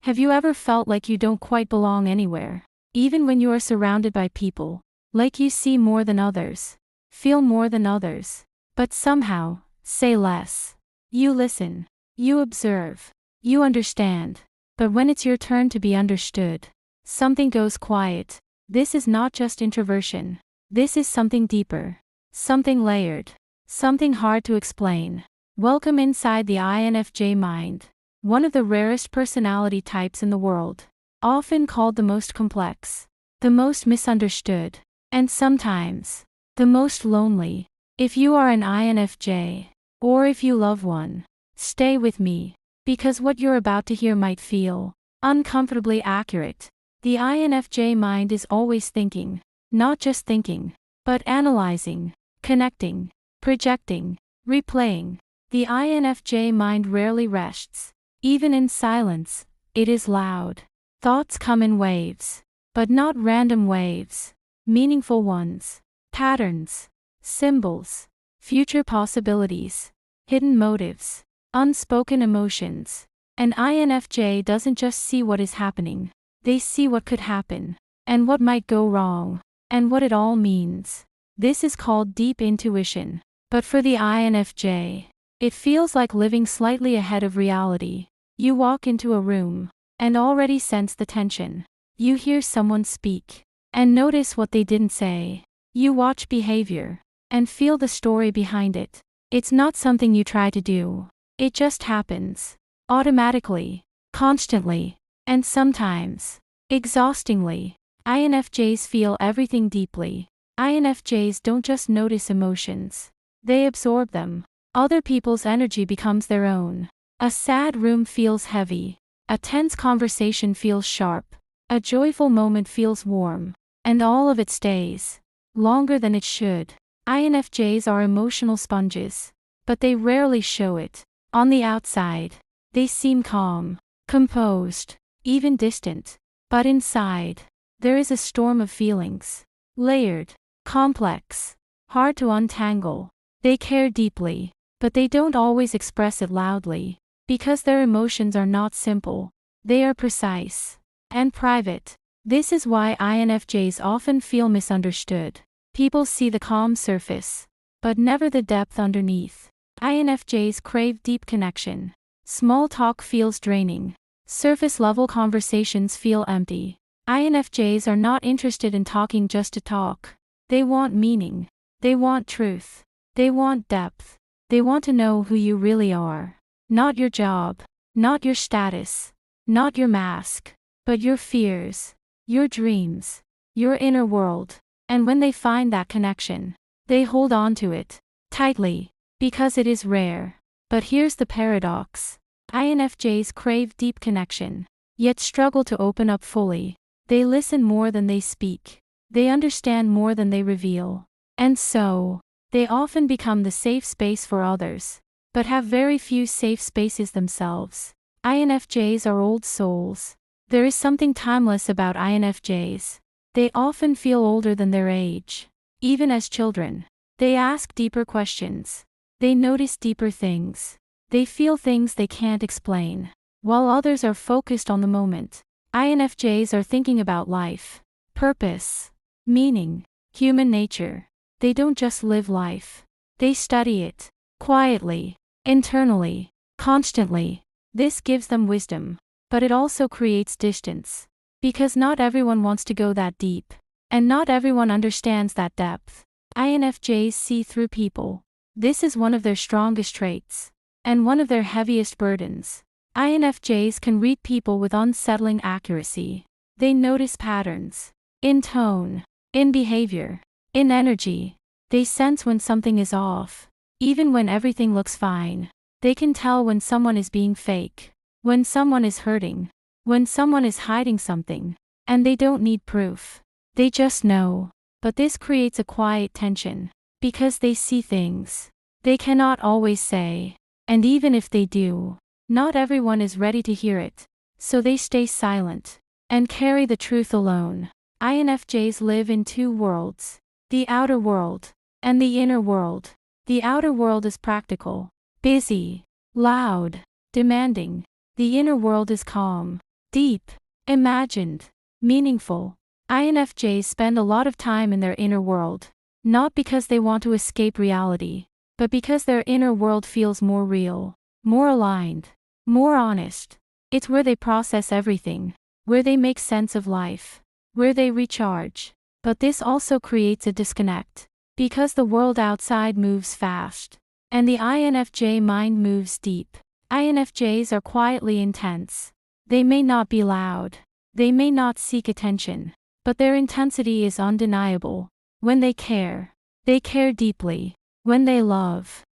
Have you ever felt like you don't quite belong anywhere? Even when you are surrounded by people, like you see more than others, feel more than others, but somehow, say less. You listen, you observe, you understand, but when it's your turn to be understood, something goes quiet. This is not just introversion. This is something deeper, something layered, something hard to explain. Welcome inside the INFJ mind, one of the rarest personality types in the world, often called the most complex, the most misunderstood, and sometimes, the most lonely. If you are an INFJ, or if you love one, stay with me, because what you're about to hear might feel uncomfortably accurate. The INFJ mind is always thinking, not just thinking, but analyzing, connecting, projecting, replaying. The INFJ mind rarely rests. Even in silence, it is loud. Thoughts come in waves, but not random waves, meaningful ones, patterns, symbols, future possibilities, hidden motives, unspoken emotions. An INFJ doesn't just see what is happening, they see what could happen, and what might go wrong, and what it all means. This is called deep intuition, but for the INFJ, it feels like living slightly ahead of reality. You walk into a room, and already sense the tension. You hear someone speak, and notice what they didn't say. You watch behavior, and feel the story behind it. It's not something you try to do. It just happens. Automatically, constantly, and sometimes, exhaustingly. INFJs feel everything deeply. INFJs don't just notice emotions. They absorb them. Other people's energy becomes their own. A sad room feels heavy. A tense conversation feels sharp. A joyful moment feels warm. And all of it stays longer than it should. INFJs are emotional sponges, but they rarely show it. On the outside, they seem calm, composed, even distant. But inside, there is a storm of feelings. Layered, complex, hard to untangle. They care deeply, but they don't always express it loudly. Because their emotions are not simple, they are precise and private. This is why INFJs often feel misunderstood. People see the calm surface, but never the depth underneath. INFJs crave deep connection. Small talk feels draining. Surface-level conversations feel empty. INFJs are not interested in talking just to talk. They want meaning. They want truth. They want depth. They want to know who you really are. Not your job, not your status, not your mask, but your fears, your dreams, your inner world. And when they find that connection, they hold on to it tightly, because it is rare. But here's the paradox. INFJs crave deep connection, yet struggle to open up fully. They listen more than they speak. They understand more than they reveal. And so, they often become the safe space for others, but have very few safe spaces themselves. INFJs are old souls. There is something timeless about INFJs. They often feel older than their age. Even as children, they ask deeper questions. They notice deeper things. They feel things they can't explain. While others are focused on the moment, INFJs are thinking about life, purpose, meaning, human nature. They don't just live life. They study it, quietly, internally, constantly. This gives them wisdom, but it also creates distance. Because not everyone wants to go that deep, and not everyone understands that depth. INFJs see through people. This is one of their strongest traits, and one of their heaviest burdens. INFJs can read people with unsettling accuracy. They notice patterns, in tone, in behavior, in energy. They sense when something is off. Even when everything looks fine, they can tell when someone is being fake, when someone is hurting, when someone is hiding something, and they don't need proof. They just know. But this creates a quiet tension, because they see things they cannot always say. And even if they do, not everyone is ready to hear it. So they stay silent, and carry the truth alone. INFJs live in two worlds, the outer world, and the inner world. The outer world is practical, busy, loud, demanding. The inner world is calm, deep, imagined, meaningful. INFJs spend a lot of time in their inner world, not because they want to escape reality, but because their inner world feels more real, more aligned, more honest. It's where they process everything, where they make sense of life, where they recharge. But this also creates a disconnect, because the world outside moves fast, and the INFJ mind moves deep. INFJs are quietly intense. They may not be loud, they may not seek attention, but their intensity is undeniable. When they care deeply. When they love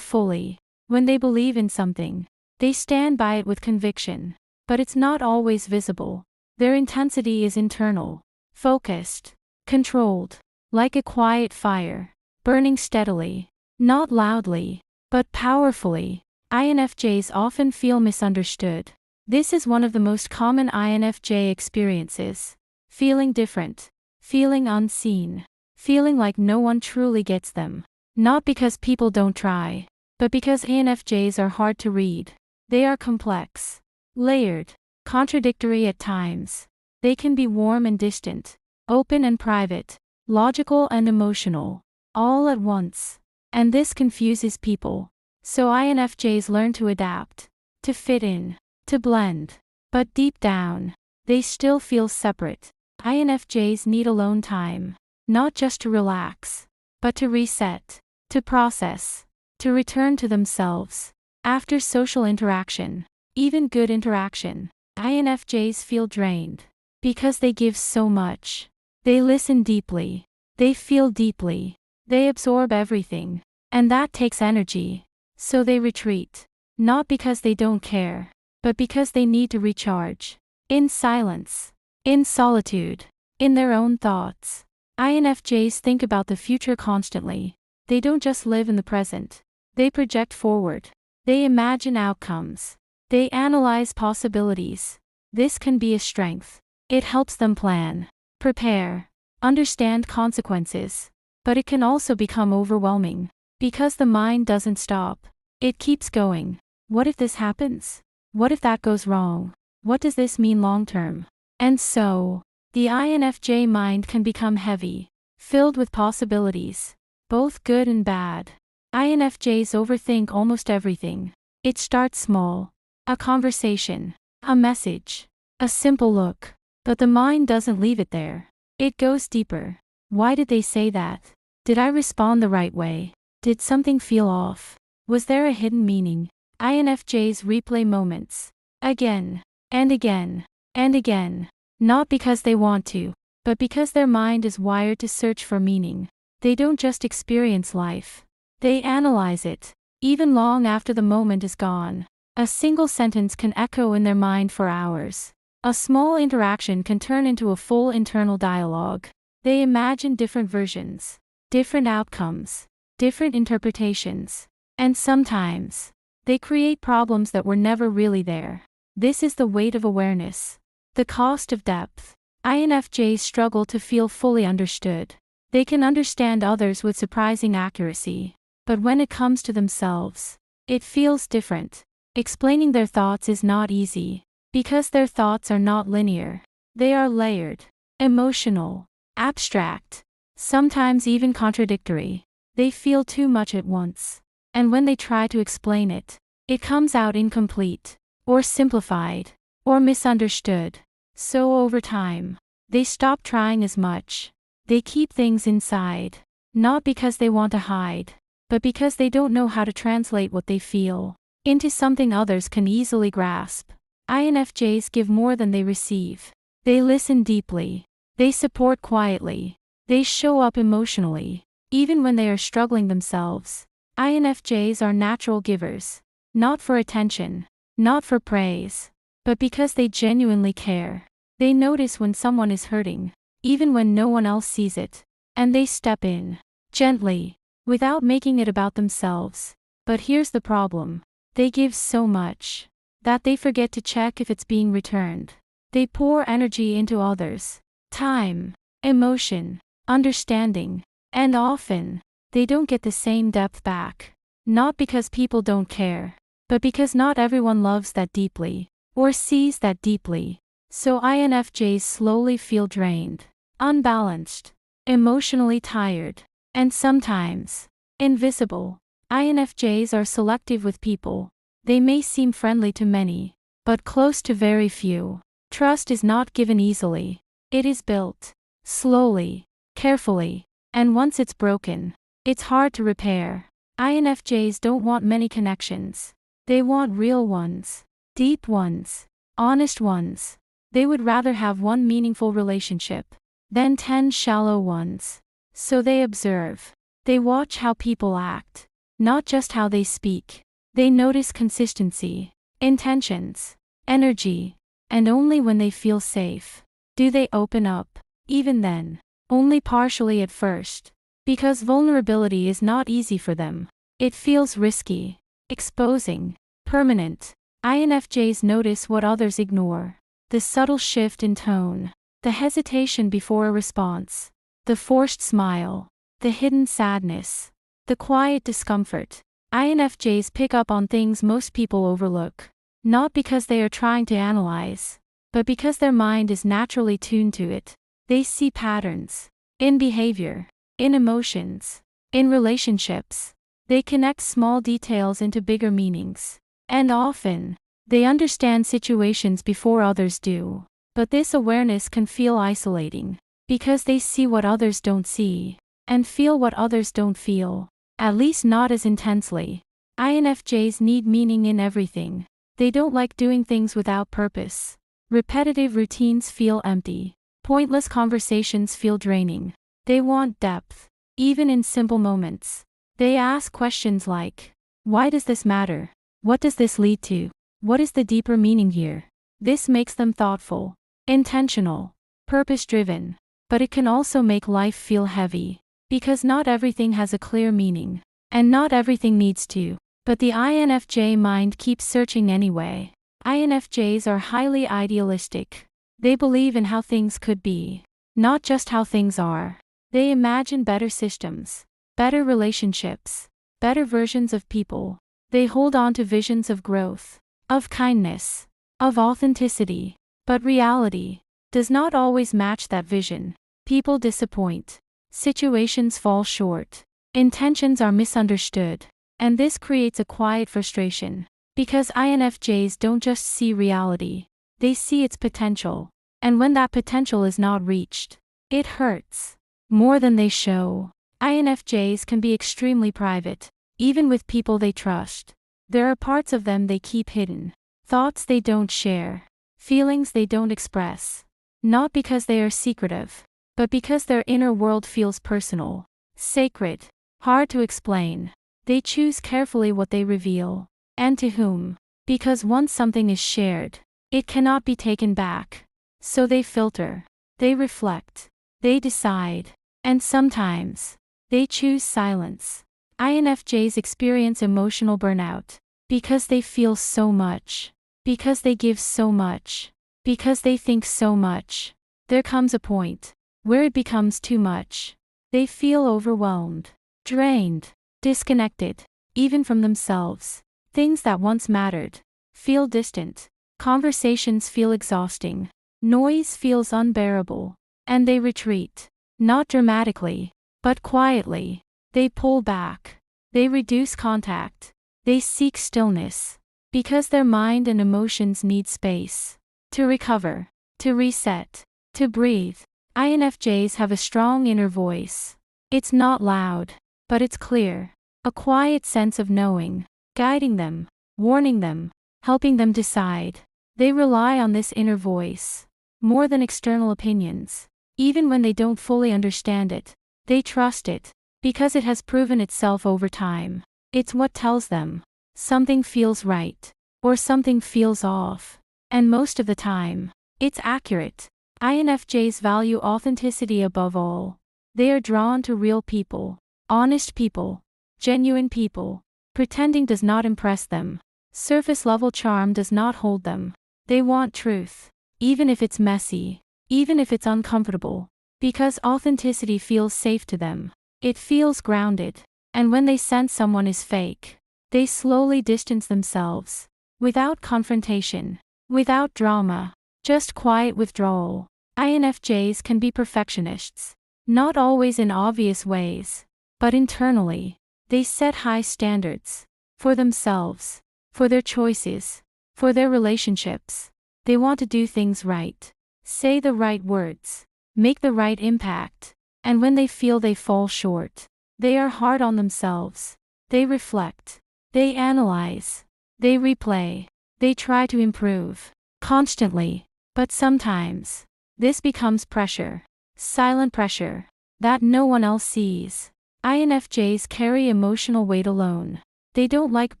fully. When they believe in something, they stand by it with conviction. But it's not always visible. Their intensity is internal, focused, controlled, like a quiet fire, burning steadily, not loudly, but powerfully. INFJs often feel misunderstood. This is one of the most common INFJ experiences. Feeling different, feeling unseen, feeling like no one truly gets them. Not because people don't try, but because INFJs are hard to read. They are complex, layered, contradictory at times. They can be warm and distant, open and private, logical and emotional, all at once. And this confuses people. So INFJs learn to adapt, to fit in, to blend. But deep down, they still feel separate. INFJs need alone time, not just to relax, but to reset, to process, to return to themselves. After social interaction, even good interaction, INFJs feel drained, because they give so much. They listen deeply, they feel deeply, they absorb everything, and that takes energy. So they retreat, not because they don't care, but because they need to recharge. In silence, in solitude, in their own thoughts. INFJs think about the future constantly. They don't just live in the present. They project forward. They imagine outcomes. They analyze possibilities. This can be a strength. It helps them plan, prepare, understand consequences. But it can also become overwhelming. Because the mind doesn't stop. It keeps going. What if this happens? What if that goes wrong? What does this mean long term? And so, the INFJ mind can become heavy, filled with possibilities, both good and bad. INFJs overthink almost everything. It starts small. A conversation, a message, a simple look. But the mind doesn't leave it there. It goes deeper. Why did they say that? Did I respond the right way? Did something feel off? Was there a hidden meaning? INFJs replay moments. Again, and again, and again. Not because they want to, but because their mind is wired to search for meaning. They don't just experience life. They analyze it, even long after the moment is gone. A single sentence can echo in their mind for hours. A small interaction can turn into a full internal dialogue. They imagine different versions, different outcomes, different interpretations. And sometimes, they create problems that were never really there. This is the weight of awareness. The cost of depth. INFJs struggle to feel fully understood. They can understand others with surprising accuracy. But when it comes to themselves, it feels different. Explaining their thoughts is not easy. Because their thoughts are not linear. They are layered, emotional, abstract, sometimes even contradictory. They feel too much at once. And when they try to explain it, it comes out incomplete, or simplified, or misunderstood. So over time, they stop trying as much. They keep things inside, not because they want to hide, but because they don't know how to translate what they feel into something others can easily grasp. INFJs give more than they receive. They listen deeply. They support quietly. They show up emotionally, even when they are struggling themselves. INFJs are natural givers. Not for attention, not for praise, but because they genuinely care. They notice when someone is hurting, even when no one else sees it. And they step in, gently, without making it about themselves. But here's the problem. They give so much that they forget to check if it's being returned. They pour energy into others, time, emotion, understanding, and often, they don't get the same depth back. Not because people don't care, but because not everyone loves that deeply, or sees that deeply. So INFJs slowly feel drained, unbalanced, emotionally tired, and sometimes invisible. INFJs are selective with people. They may seem friendly to many, but close to very few. Trust is not given easily. It is built slowly, carefully, and once it's broken, it's hard to repair. INFJs don't want many connections. They want real ones, deep ones, honest ones. They would rather have one meaningful relationship than 10 shallow ones. So they observe. They watch how people act, not just how they speak. They notice consistency, intentions, energy, and only when they feel safe do they open up. Even then, only partially at first. Because vulnerability is not easy for them. It feels risky, exposing, permanent. INFJs notice what others ignore. The subtle shift in tone, the hesitation before a response, the forced smile, the hidden sadness, the quiet discomfort. INFJs pick up on things most people overlook. Not because they are trying to analyze, but because their mind is naturally tuned to it. They see patterns in behavior, in emotions, in relationships. They connect small details into bigger meanings. And often, they understand situations before others do. But this awareness can feel isolating, because they see what others don't see, and feel what others don't feel, at least not as intensely. INFJs need meaning in everything. They don't like doing things without purpose. Repetitive routines feel empty. Pointless conversations feel draining. They want depth, even in simple moments. They ask questions like, why does this matter? What does this lead to? What is the deeper meaning here? This makes them thoughtful, intentional, purpose-driven. But it can also make life feel heavy, because not everything has a clear meaning, and not everything needs to. But the INFJ mind keeps searching anyway. INFJs are highly idealistic. They believe in how things could be, not just how things are. They imagine better systems, better relationships, better versions of people. They hold on to visions of growth, of kindness, of authenticity. But reality does not always match that vision. People disappoint. Situations fall short. Intentions are misunderstood. And this creates a quiet frustration. Because INFJs don't just see reality, they see its potential. And when that potential is not reached, it hurts more than they show. INFJs can be extremely private, even with people they trust. There are parts of them they keep hidden, thoughts they don't share, feelings they don't express. Not because they are secretive, but because their inner world feels personal, sacred, hard to explain. They choose carefully what they reveal, and to whom. Because once something is shared, it cannot be taken back. So they filter, they reflect, they decide, and sometimes, they choose silence. INFJs experience emotional burnout, because they feel so much, because they give so much, because they think so much. There comes a point where it becomes too much. They feel overwhelmed, drained, disconnected, even from themselves. Things that once mattered feel distant. Conversations feel exhausting. Noise feels unbearable. And they retreat. Not dramatically, but quietly. They pull back. They reduce contact. They seek stillness. Because their mind and emotions need space to recover, to reset, to breathe. INFJs have a strong inner voice. It's not loud, but it's clear. A quiet sense of knowing, guiding them, warning them, helping them decide. They rely on this inner voice more than external opinions. Even when they don't fully understand it, they trust it, because it has proven itself over time. It's what tells them something feels right, or something feels off. And most of the time, it's accurate. INFJs value authenticity above all. They are drawn to real people, honest people, genuine people. Pretending does not impress them. Surface-level charm does not hold them. They want truth, even if it's messy, even if it's uncomfortable, because authenticity feels safe to them. It feels grounded. And when they sense someone is fake, they slowly distance themselves, without confrontation, Without drama. Just quiet withdrawal. INFJs can be perfectionists. Not always in obvious ways, but internally. They set high standards. For themselves. For their choices. For their relationships. They want to do things right. Say the right words. Make the right impact. And when they feel they fall short, they are hard on themselves. They reflect. They analyze. They replay. They try to improve. Constantly. But sometimes, this becomes pressure. Silent pressure. That no one else sees. INFJs carry emotional weight alone. They don't like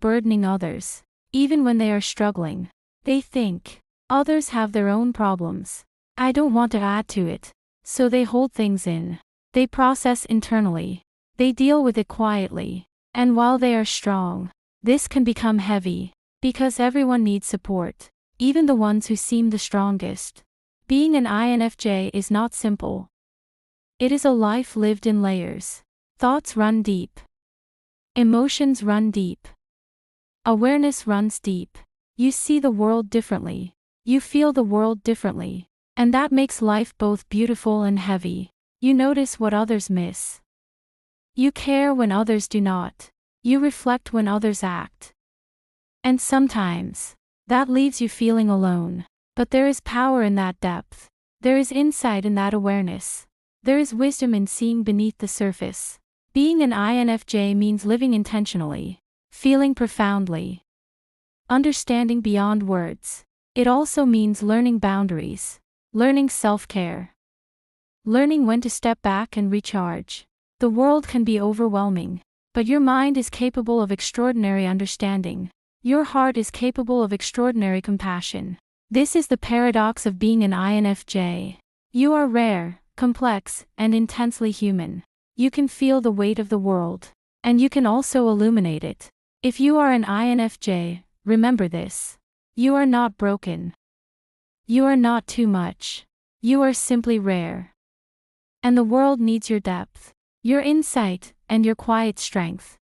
burdening others. Even when they are struggling. They think, others have their own problems. I don't want to add to it. So they hold things in. They process internally. They deal with it quietly. And while they are strong, this can become heavy. Because everyone needs support. Even the ones who seem the strongest. Being an INFJ is not simple. It is a life lived in layers. Thoughts run deep. Emotions run deep. Awareness runs deep. You see the world differently. You feel the world differently. And that makes life both beautiful and heavy. You notice what others miss. You care when others do not. You reflect when others act. And sometimes, that leaves you feeling alone. But there is power in that depth. There is insight in that awareness. There is wisdom in seeing beneath the surface. Being an INFJ means living intentionally. Feeling profoundly. Understanding beyond words. It also means learning boundaries. Learning self-care. Learning when to step back and recharge. The world can be overwhelming. But your mind is capable of extraordinary understanding. Your heart is capable of extraordinary compassion. This is the paradox of being an INFJ. You are rare, complex, and intensely human. You can feel the weight of the world. And you can also illuminate it. If you are an INFJ, remember this. You are not broken. You are not too much. You are simply rare. And the world needs your depth, your insight, and your quiet strength.